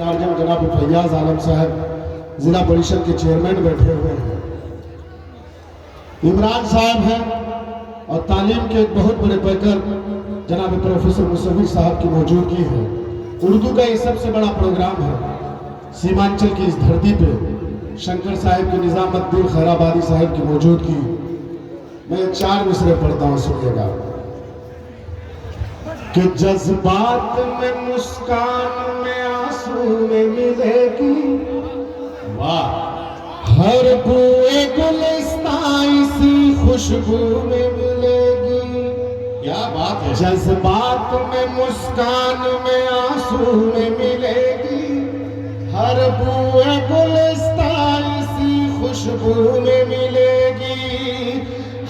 जनाब फैयाज आलम साहब जिला परिषद के चेयरमैन बैठे हुए हैं, इमरान साहब हैं और तालीम के एक बहुत बड़े पैकर जनाब प्रोफेसर मुसव्विर साहब की मौजूदगी है। उर्दू का ये सबसे बड़ा प्रोग्राम है सीमांचल की इस धरती पे। शंकर साहब की निजामुद्दीन खैराबादी साहब की मौजूदगी। मैं 4 मिसरे पढ़ता हूँ, सुनिएगा। कि जज्बात में मुस्कान में आंसू में मिलेगी, वाह, हर बुए गुलिस्तां इसी खुशबू में मिलेगी। क्या बात है। जज्बात में मुस्कान में आंसू में मिलेगी, हर बुए गुलिस्तां इसी खुशबू में मिलेगी।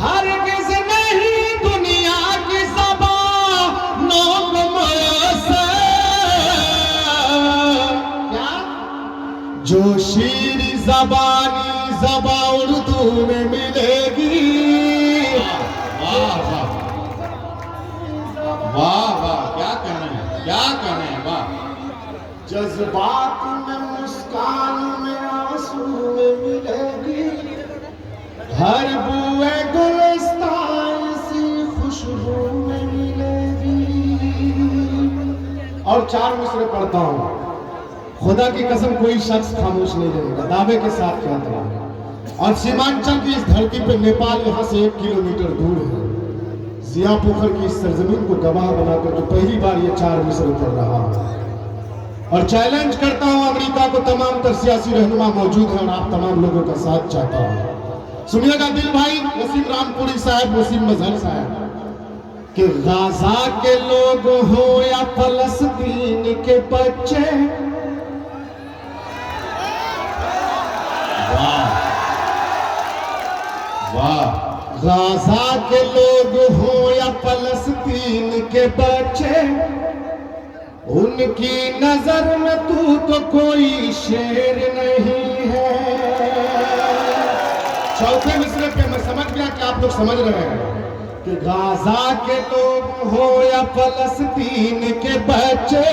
हर किस नहीं दुनिया की जो शीरी जबानी जबा उर्दू में मिलेगी। वाह वाह वाह वाह, क्या कहना है, क्या कहना है, वाह। जज्बात में मुस्कान में आंसू में मिलेगी, हर बुए गुलिस्तां इसी खुशबू में मिलेगी। और 4 मिसरे पढ़ता हूं। खुदा की कसम कोई शख्स खामोश नहीं रहेगा, दावे के साथ कहता हूं। और सीमांचल की इस धरती पे नेपाल यहाँ से 1 किलोमीटर दूर है। जिया पोखर की इस सरजमीन को गवाह बनाकर जो पहली बार ये 4 मिसरे पढ़ रहा हूं। और चैलेंज करता हूं अमेरिका को, तमाम तर सियासी रहनुमा मौजूद है और आप तमाम लोगों का साथ चाहता हूं। सुनिएगा दिल भाई वसीम रामपुरी साहब, वसीम मजहर साहब, कि गाजा के लोग हो या फलस्तीन के बच्चे, वाह, गाजा के लोग हो या फलस्तीन के बच्चे, उनकी नजर में तू तो कोई शेर नहीं है। चौथे मिसरे पे मैं समझ गया कि आप लोग समझ रहे हैं कि गाजा के लोग हो या फलस्तीन के बच्चे,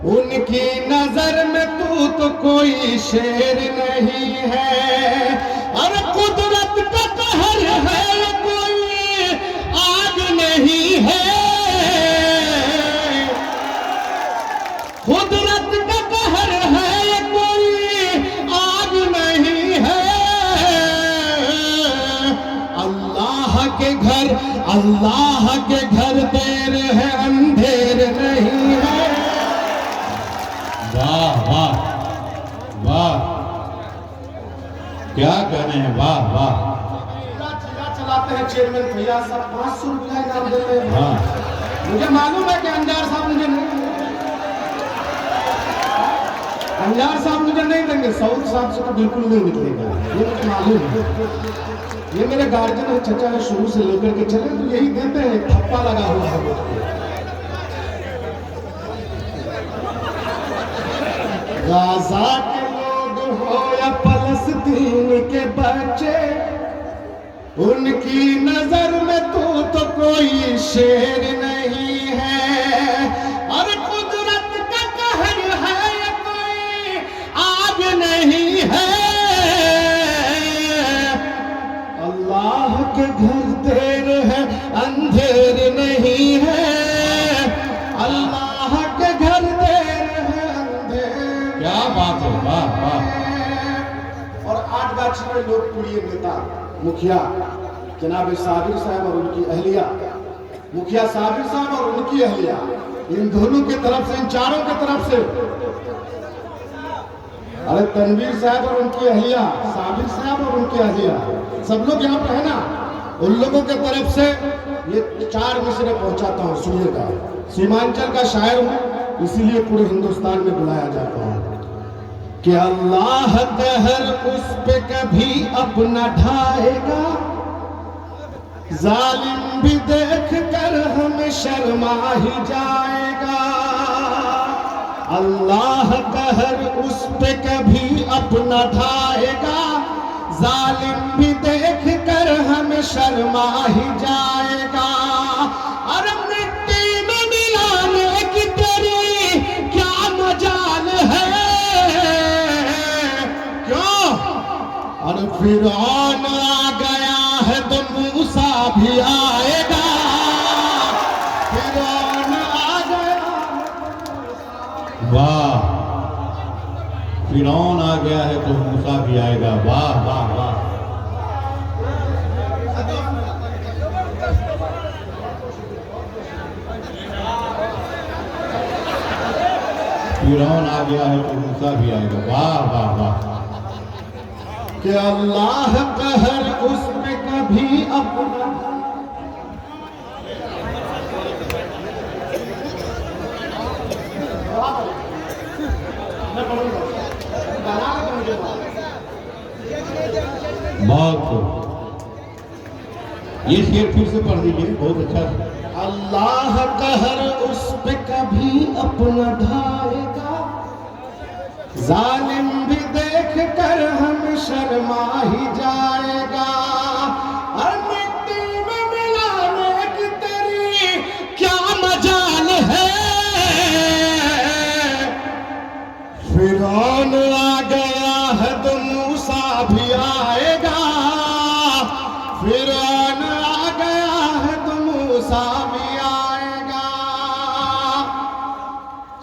उनकी नजर में तू तो कोई शेर नहीं है। अरे कुदरत का कहर है, कोई आग नहीं है। कुदरत का कहर है, कोई आग नहीं है। अल्लाह के घर देर है, अंधेर नहीं है। वाह वाह वाह, क्या कहने हैं, वाह वाह। चलाते हैं चेयरमैन भैया साहब, 500 रुपया इनाम देते हैं। हाँ, मुझे मालूम है कि अंजार साहब मुझे नहीं देंगे, अंजार साहब मुझे नहीं देंगे, सऊद साहब से तो बिल्कुल नहीं निकलेगा, ये मुझे मालूम है। ये मेरे गार्जियन है, चचा है, शुरू से लेकर के चले तो यही देते हैं, ठप्पा लगा हुआ है। गाजा के लोग हो या फलस्तीन के बच्चे, उनकी नजर में तू तो कोई शेर नहीं है। और कुदरत का कहर है, कोई आग नहीं है। अल्लाह के घर देर है, अंधेर नहीं है। अल्लाह के घर देर है, अंधेर। क्या बात है, वाह वाह। और 8 गाछी के लोकप्रिय नेता मुखिया जनाब साबिर साहब और उनकी अहलिया, मुखिया साबिर साहब और उनकी अहलिया, इन दोनों की तरफ से, इन चारों की तरफ से, अरे तनवीर साहब और उनकी अहलिया, साबिर साहब और उनकी अहलिया, सब लोग यहाँ पर है ना, उन लोगों के तरफ से ये 4 मिसरे पहुंचाता हूँ, सुनिएगा। सीमांचल का शायर हूँ, इसीलिए पूरे हिंदुस्तान में बुलाया जाता है कि अल्लाह कहर उस पे कभी अपना ढाएगा, जालिम भी देख कर हमें शर्मा ही जाएगा। अल्लाह कहर उस पे कभी अपना ढाएगा, जालिम भी देख कर हमें शर्मा ही जाएगा। अरे मिट्टी में मिलाने की तेरी क्या मजाल फिरौन आ गया है तो मूसा भी आएगा, फिरौन आ गया। वाह, फिरौन आ गया है तो मूसा भी आएगा। वाह वाह वाह। फिरौन आ गया है तो मूसा भी आएगा। वाह वाह वाह। कि अल्लाह कहर उस पे कभी अपना बहुत। ये शेर फिर से पढ़ दीजिए, बहुत अच्छा। अल्लाह कहर उस पे कभी अपना ढाएगा, जालिम भी देख कर हम शर्मा ही जाएगा। और मिट्टी में मिलाने की तेरी क्या मजाल है, फिरौन आ गया है तो मूसा भी आएगा, फिरौन आ गया है तो मूसा भी आएगा।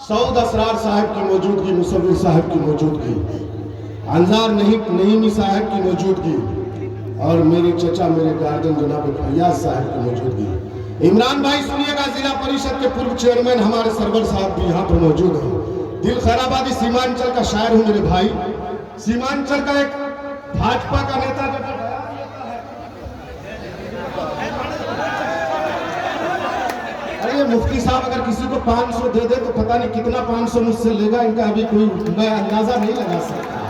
सऊद असरार साहब की मौजूदगी, मुसव्विर साहब की मौजूदगी, अंजार नईमी साहब की मौजूदगी और मेरे चचा मेरे गार्जियन जनाब फैयाज साहब की मौजूदगी। इमरान भाई सुनिएगा, जिला परिषद के पूर्व चेयरमैन हमारे सरवर साहब भी यहाँ पर मौजूद हैं। दिल खैराबादी सीमांचल का शायर हूँ मेरे भाई, सीमांचल का एक भाजपा का नेता जो अरे मुफ्ती साहब अगर किसी को 500 दे दे तो पता नहीं कितना 500 मुझसे लेगा, इनका अभी कोई मैं अंदाजा नहीं लगा सकता।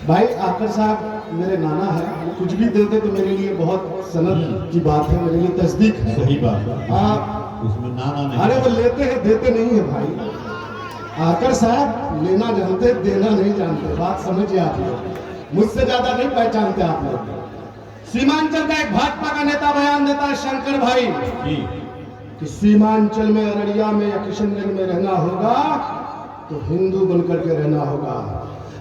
भाई आकर साहब मेरे नाना है, कुछ भी दे दे तो मेरे लिए बहुत सनद की बात है, मेरे लिए तस्दीक है। सही बात है, उसमें नाना नहीं। अरे वो लेते हैं देते नहीं है भाई। आकर साहब लेना जानते देना नहीं जानते, बात समझिए आप लोग, मुझसे ज्यादा नहीं पहचानते आप लोग। सीमांचल का एक भाजपा का नेता बयान देता है शंकर भाई कि सीमांचल में अररिया में या किशनगंज में रहना होगा तो हिंदू बनकर के रहना होगा।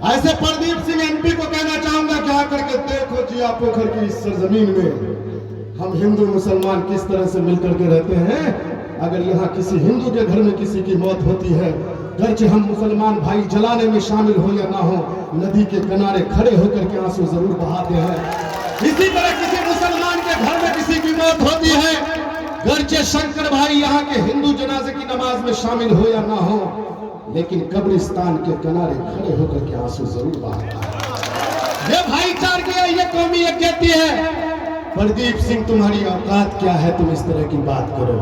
ऐसे प्रदीप सिंह एमपी को कहना चाहूंगा कि आकर के देखो जिया पोखर की इस सरजमीन में हम हिंदू मुसलमान किस तरह से मिलकर के रहते हैं। अगर यहाँ किसी हिंदू के घर में किसी की मौत होती है, गर्चे हम मुसलमान भाई जलाने में शामिल हो या ना हो, नदी के किनारे खड़े होकर के आंसू जरूर बहाते हैं। इसी तरह किसी मुसलमान के घर में किसी की मौत होती है, गर्चे शंकर भाई यहाँ के हिंदू जनाजे की नमाज में शामिल हो या ना हो, लेकिन कब्रिस्तान के किनारे खड़े होकर के आंसू जरूर बहाता है। ये भाईचारगी है, ये कौमियत कहती है। प्रदीप सिंह तुम्हारी औकात क्या है, तुम इस तरह की बात करो।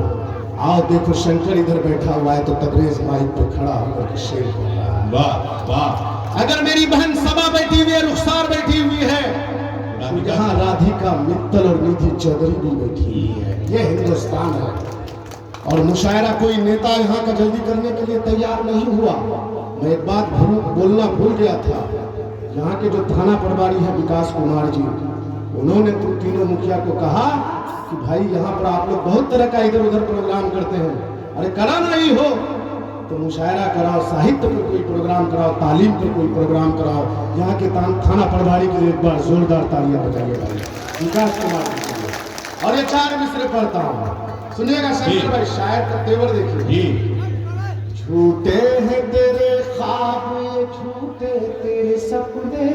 आओ देखो शंकर इधर बैठा हुआ है तो तबरेज माइक पे खड़ा होकर के शेर बोल रहा है। वाह वाह। अगर मेरी बहन सबा बैठी हुई है, रुखसार बैठी हुई है, तो यहाँ राधिका मित्तल और निधि चौधरी भी बैठी हुई है। ये हिंदुस्तान है। और मुशायरा कोई नेता यहाँ का जल्दी करने के लिए तैयार नहीं हुआ। मैं एक बात बोलना भूल गया था, यहाँ के जो थाना प्रभारी है विकास कुमार जी, उन्होंने तीनों मुखिया को कहा कि भाई यहाँ पर आप लोग बहुत तरह का इधर उधर प्रोग्राम करते हैं, अरे कराना ही हो तो मुशायरा कराओ, साहित्य पर कोई प्रोग्राम कराओ, तालीम पर कोई प्रोग्राम कराओ। यहाँ के थाना प्रभारी के लिए एक बार जोरदार तालियां बजाइए भाई विकास कुमार जी के लिए। और ये 4 मिसरे पढ़ता हूँ, सुनिएगा शंकर भाई, शायर का तेवर देखिए। छूटे हैं तेरे ख्वाब, छूटे तेरे सपने,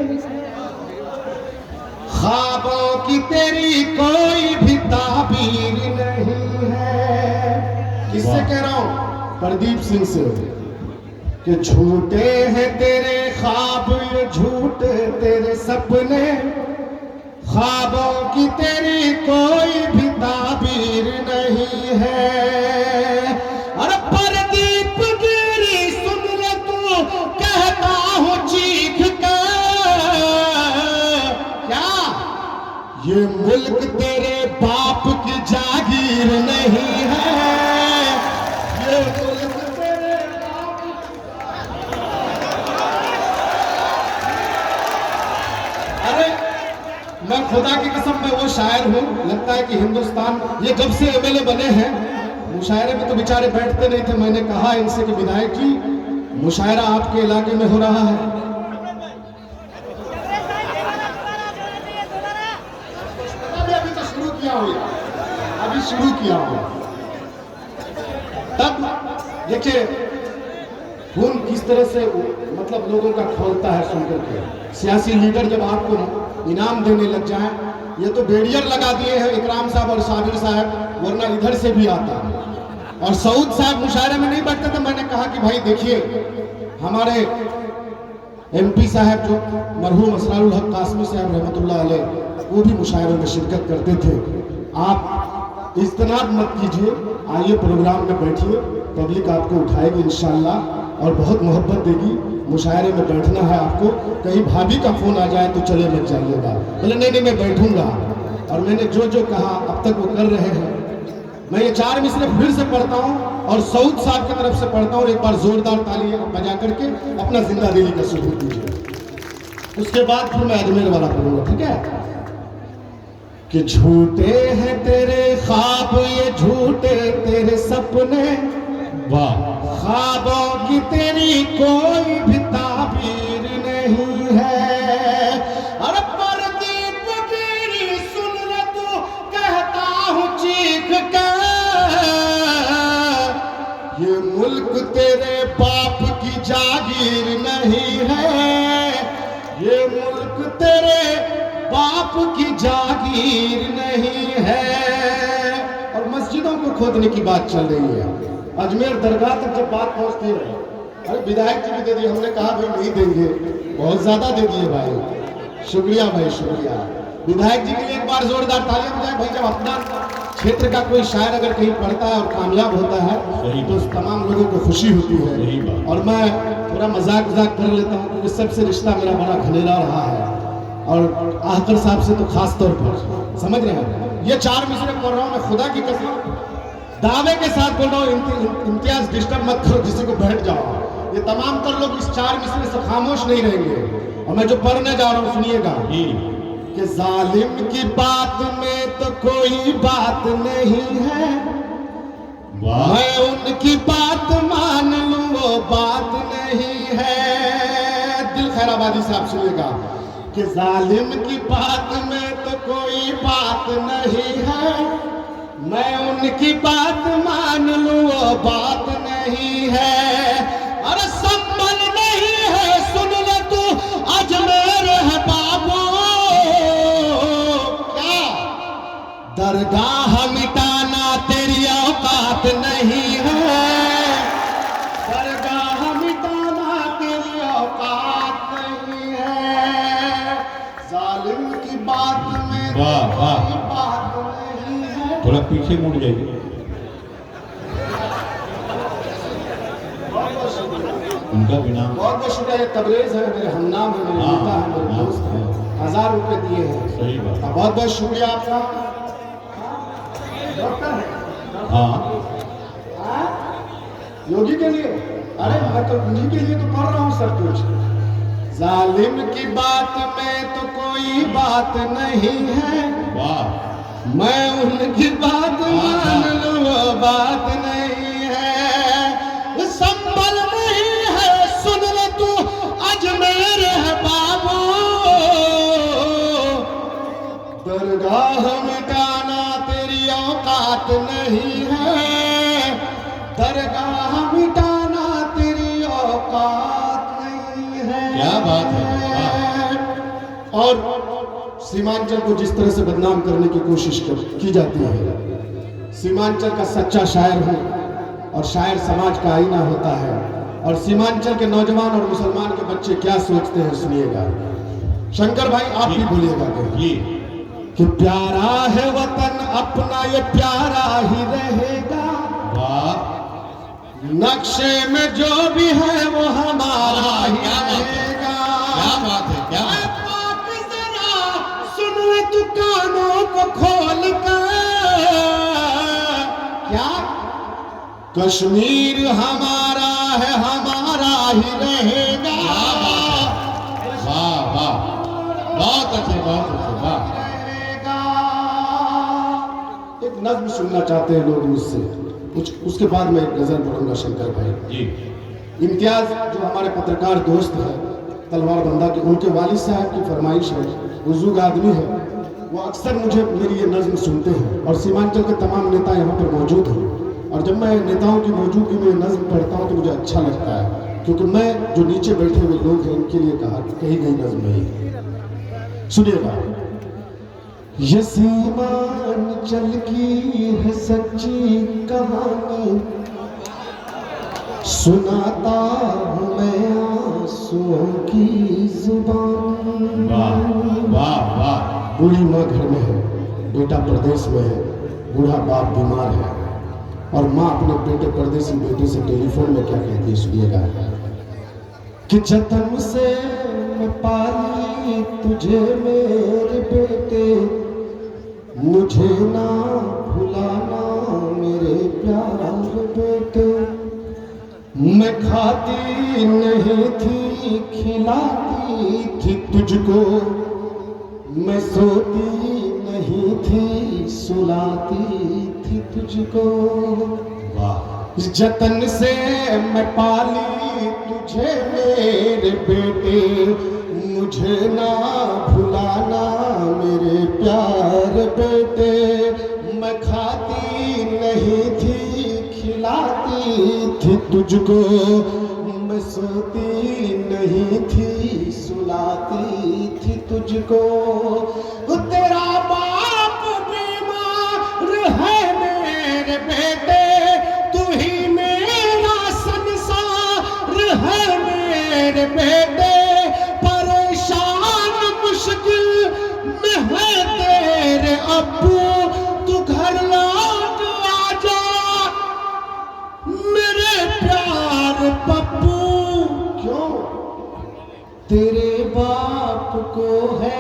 ख्वाबों की तेरी कोई भी ताबीर नहीं है। किससे कह रहा हूं? प्रदीप सिंह से कि झूठे हैं तेरे ख्वाब, ये झूठे तेरे सपने, ख्वाबों की तेरी कोई भी ताबीर नहीं है। अरे प्रदीप गिरी सुन ले तू, कहता हूं चीख कर, क्या ये मुल्क तेरे बाप की जागीर नहीं है, ये मुल्क तेरे बाप की। अरे मैं खुदा की कसम में वो शायर हूँ, लगता है कि हिंदुस्तान ये जब से एमएलए बने हैं, मुशायरे में तो बेचारे बैठते नहीं थे। मैंने कहा इनसे कि विधायक जी मुशायरा आपके इलाके में हो रहा है? अभी तो शुरू किया हुआ, अभी शुरू किया हुआ। तब देखिए खून किस तरह से मतलब लोगों का खोलता है सुनकर के। सियासी लीडर जब आपको इनाम देने लग जाए, ये तो बैरियर लगा दिए हैं इकराम साहब और साबिर साहब, वरना इधर से भी आता। और सऊद साहब मुशायरे में नहीं बैठते तो मैंने कहा कि भाई देखिए हमारे एमपी साहब जो मरहूम असरारुल हक कासमी साहब रहमतुल्लाह अलैह, वो भी मुशायरों में शिरकत करते थे। आप इज्तनाब मत कीजिए, आइए प्रोग्राम में बैठिए, पब्लिक आपको उठाएगी इंशाअल्लाह और बहुत मोहब्बत देगी। मुशायरे में बैठना है आपको, कहीं भाभी का फोन आ जाए तो चले मत जाइएगा। बोले नहीं नहीं मैं बैठूंगा। और मैंने जो जो कहा अब तक वो कर रहे हैं। मैं ये 4 मिसरे फिर से पढ़ता हूँ और सऊद साहब की तरफ से पढ़ता हूँ। एक बार जोरदार ताली बजा करके अपना जिंदा दिली का सबूत दीजिए, उसके बाद फिर मैं अजमेर वाला पढ़ूंगा, ठीक है? कि झूठे हैं तेरे ख्वाब, ये झूठे तेरे सपने, वाह, ख्वाबों की तेरी कोई भी ताबीर नहीं है। अरे परदीप गिरी सुन ले तू, कहता हूँ चीख कर, ये मुल्क तेरे बाप की जागीर नहीं है, ये मुल्क तेरे बाप की जागीर नहीं है। और मस्जिदों को खोदने की बात चल रही है। अजमेर दरगाह तक जब बात पहुंचती है, अरे विधायक जी भी दे दिए, हमने कहा भाई नहीं देंगे, बहुत ज्यादा दे दिए भाई, शुक्रिया भाई शुक्रिया। विधायक जी के लिए एक बार जोरदार तालियां बजाएं भाई। जब अपना क्षेत्र का कोई शायर अगर कहीं पढ़ता है और कामयाब होता है तो उस तमाम लोगों को खुशी होती है। और मैं थोड़ा मजाक कर लेता हूँ क्योंकि सबसे रिश्ता मेरा बड़ा घनेरा रहा है, और आहकर साहब से तो खास तौर पर, समझ रहे हैं? ये 4 मिसरे पढ़ रहा हूँ मैं, खुदा की कसम दावे के साथ बोल रहा हूँ, इम्तियाज डिस्टर्ब मत करो किसी को, बैठ जाओ। ये तमाम तर लोग इस 4 मिसरे से खामोश नहीं रहेंगे। और मैं जो पढ़ने जा रहा हूँ सुनिएगा कि जालिम की बात में तो कोई बात नहीं है, मैं उनकी बात मान लूं वो बात नहीं है। दिल खैराबादी साहब सुनिएगा कि जालिम की बात में तो कोई बात नहीं है, मैं उनकी बात मान लूं वो बात नहीं है। अरे संभल नहीं है सुन ले तू, अजमेर है बाबू, क्या दरगाह मिटाना तेरी औकात नहीं है, दरगाह मिटाना तेरी औकात नहीं है। जालिम की बात में वाह वाह, बात नहीं है। थोड़ा पीछे मुड़ जाइए। उनका भी नाम बहुत बहुत शुक्रिया। तबरेज है, मेरे हमनाम है, मेरे नेता है, मेरे दोस्त है, 1000 रुपए दिए हैं। सही बात, बहुत बहुत शुक्रिया आपका। डॉक्टर है? हाँ, योगी के लिए? अरे मैं तो उन्हीं के लिए तो पढ़ रहा हूँ सब कुछ। जालिम की बात में तो कोई बात नहीं है, वाह, मैं उनकी बात मान लूं वो बात नहीं है। संभल नहीं है सुन ले तू, अजमेर है बाबू, दरगाह मिटाना तेरी औकात नहीं है, दरगाह मिटाना तेरी औकात नहीं है। क्या बात है। और सीमांचल को जिस तरह से बदनाम करने की कोशिश की जाती है, सीमांचल का सच्चा शायर हूँ और शायर समाज का आईना होता है। और सीमांचल के नौजवान और मुसलमान के बच्चे क्या सोचते हैं सुनिएगा। शंकर भाई आप भी बोलिएगा कि प्यारा है वतन अपना, ये प्यारा ही रहेगा, वाह, नक्शे में जो भी है वो हमारा ही रहेगा। क्या बात है, क्या बात है। तू कानों को खोल कर, क्या कश्मीर हमारा है, हमारा ही रहेगा। वाह वाह, बहुत अच्छे, बहुत अच्छे, वाह। एक नज्म सुनना चाहते हैं लोग मुझसे कुछ, उसके बाद मैं एक गजल पढ़ूंगा शंकर भाई जी। इम्तियाज जो हमारे पत्रकार दोस्त हैं तलवार बंदा के, उनके वालिद साहब की फरमाइश है, बुजुर्ग आदमी है, वो अक्सर मुझे मेरी ये नज़्म सुनते हैं और सीमांचल के तमाम नेता यहाँ पर मौजूद हैं। और जब मैं नेताओं की मौजूदगी में ये नज़्म पढ़ता हूँ तो मुझे अच्छा लगता है, क्योंकि मैं जो नीचे बैठे हुए लोग हैं इनके लिए कही गई नज़्म है। सुनिएगा। ये सीमांचल की है सच्ची कहानी, सुनाता हूँ मैं आंसुओं की जुबान। वाह वाह वाह। बूढ़ी माँ घर में है, बेटा प्रदेश में है, बूढ़ा बाप बीमार है और माँ अपने बेटे परदेसी बेटे से टेलीफोन में क्या कहती है, सुनिएगा। कि जतन से मैं पाली तुझे मेरे बेटे, मुझे ना भुलाना मेरे प्यारे बेटे। मैं खाती नहीं थी खिलाती थी तुझको, मैं सोती नहीं थी सुलाती थी तुझको। वाह। जतन से मैं पाली तुझे मेरे बेटे, मुझे ना भुलाना मेरे प्यारे बेटे। मैं खाती नहीं थी खिलाती थी तुझको, मैं सोती नहीं थी सुलाती थी तुझको। तेरा बाप बीमार है मेरे बेटे, तू ही मेरा संसार है मेरे बेटे। परेशान मुश्किल में है तेरे अब्बू, तू घर लौट आजा मेरे प्यार पप्पू। क्यों? तेरे बाप को है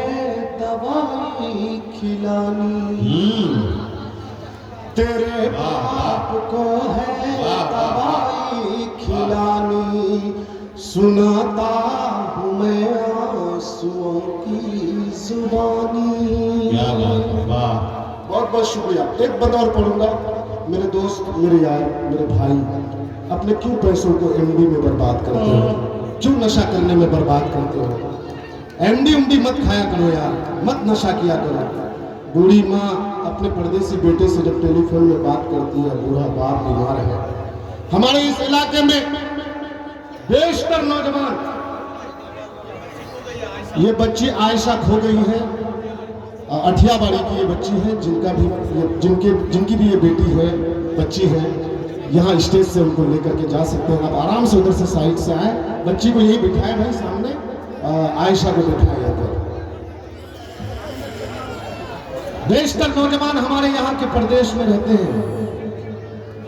दवाई खिलानी, तेरे बाप को है दवाई खिलानी। सुनाता हूँ मैं आंसुओं की जुबानी। बहुत बहुत शुक्रिया। एक बंद और पढ़ूंगा। मेरे दोस्त, मेरे यार, मेरे भाई, अपने क्यों पैसों को एमडी में बर्बाद करते हो? क्यों नशा करने में बर्बाद करते हो? एमडी उमडी मत खाया करो यार, मत नशा किया करो। बूढ़ी माँ अपने परदेसी बेटे से जब टेलीफोन में बात करती है, बूढ़ा बाप बीमार है। हमारे इस इलाके में बेशतर नौजवान, ये बच्ची आयशा खो गई है, अठियाबाड़ी की ये बच्ची है, जिनकी भी ये बेटी है, बच्ची है। यहाँ स्टेज से उनको लेकर के जा सकते हैं आप, आराम से उधर से साइड से आए, बच्ची को यही बिठाए भाई सामने, आयशा को बिठाया जाकर। बेशतर नौजवान हमारे यहाँ के प्रदेश में रहते हैं।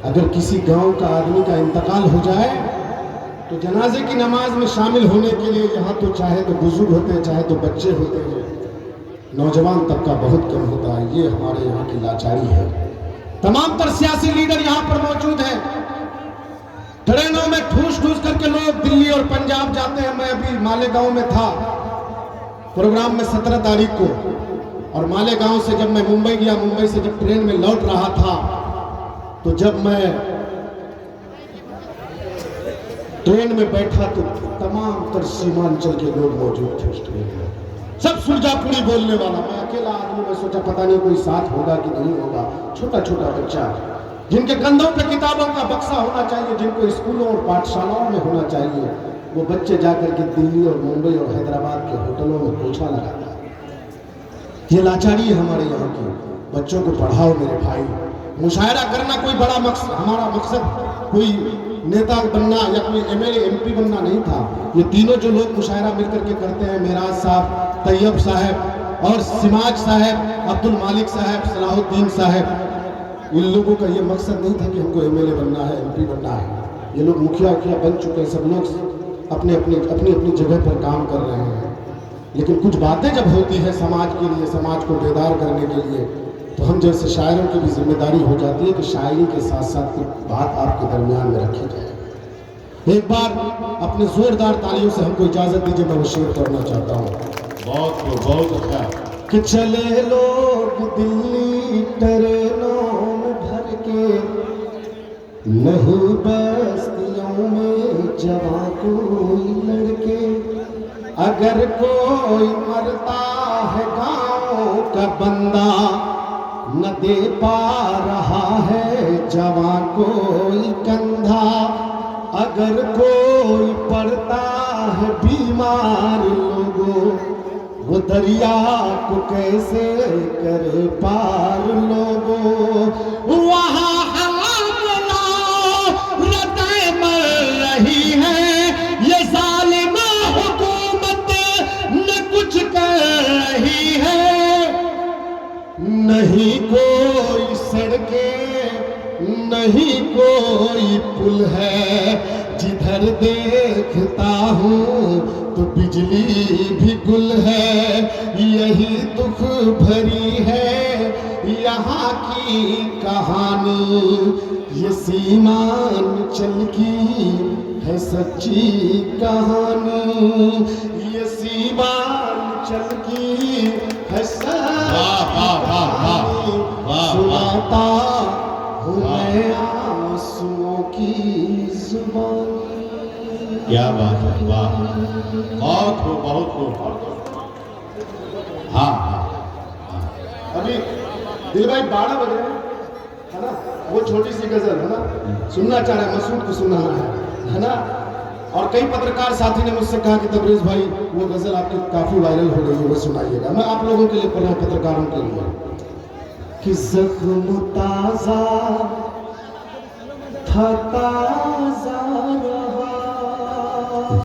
अगर किसी गांव का आदमी का इंतकाल हो जाए तो जनाजे की नमाज में शामिल होने के लिए यहाँ तो चाहे तो बुजुर्ग होते हैं, चाहे तो बच्चे होते हैं, नौजवान तबका बहुत कम होता है। ये हमारे यहाँ की लाचारी है। तमाम तर सियासी लीडर यहाँ पर मौजूद हैं। ट्रेनों में ठूस ठूस करके लोग दिल्ली और पंजाब जाते हैं। मैं अभी मालेगांव में था प्रोग्राम में 17 तारीख को, और मालेगांव से जब मैं मुंबई गया, मुंबई से जब ट्रेन में लौट रहा था, तो जब मैं ट्रेन में बैठा तो तमाम तर सीमांचल के लोग मौजूद थे उस ट्रेन में, सब सुरजापुरी बोलने वाला। मैं अकेला आदमी, मैं सोचा पता नहीं कोई साथ होगा कि नहीं होगा। छोटा छोटा बच्चा जिनके कंधों पे किताबों का बक्सा होना चाहिए, जिनको स्कूलों और पाठशालाओं में होना चाहिए, वो बच्चे जाकर के दिल्ली और मुंबई और हैदराबाद के होटलों में पोछा लगाता है। ये लाचारी है हमारे यहाँ की। बच्चों को पढ़ाओ मेरे भाई। मुशायरा करना कोई बड़ा मकसद, हमारा मकसद कोई नेता बनना या कोई एमएलए एमपी बनना नहीं था। ये तीनों जो लोग मुशायरा मिलकर के करते हैं, मेराज साहब, तैयब साहब और सिमाज साहब, अब्दुल मालिक साहब, सलाहुद्दीन साहब, इन लोगों का ये मकसद नहीं था कि हमको एमएलए बनना है, एमपी बनना है। ये लोग मुखिया उखिया बन चुके हैं, सब लोग अपनी अपनी जगह पर काम कर रहे हैं। लेकिन कुछ बातें जब होती है समाज के लिए, समाज को बेदार करने के लिए, तो हम जैसे शायरों की भी जिम्मेदारी हो जाती है कि शायरी के साथ साथ कुछ बात आपके दरमियान में रखी जाए। एक बार अपने जोरदार तालियों से हमको इजाजत दीजिए, मैं वो शेर करना चाहता हूँ। बहुत अच्छा। कि चले लोग दिल्ली ट्रेनों में भर के, नहीं बस्तियों में जवां कोई लड़के, अगर कोई मरता है गाँव का बंदा, न दे पा रहा है जवां कोई कंधा, अगर कोई पड़ता है बीमार लोगों, वो दरिया को कैसे करे पार लोगों। वहाँ हवा रतें मर रही है, ये जालिमा हुकूमत न कुछ कर रही है। नहीं कोई सड़कें, नहीं कोई पुल है, जिधर देखता हूँ तो बिजली भी गुल है। यही दुख भरी है यहाँ की कहानी, ये सीमांचल की है सच्ची कहानी, ये सीमांचल की है सच्ची कहानी। सुनाता हूँ मैं आंसुओं की जुबानी। क्या बात है, वाह, बहुत खूब, बहुत खूब। हाँ हाँ हाँ। अभी दिल भाई 12 बज रहे हैं, है ना, वो छोटी सी गजल है ना, सुनना चाह रहे हैं, मसूद को सुनना है ना। और कई पत्रकार साथी ने मुझसे कहा कि तबरेज भाई वो गजल आपकी काफी वायरल हो गई है, वो सुनाइएगा। मैं आप लोगों के लिए पढ़ रहा हूं, पत्रकारों के लिए, कि जख्म ताजा था ताजा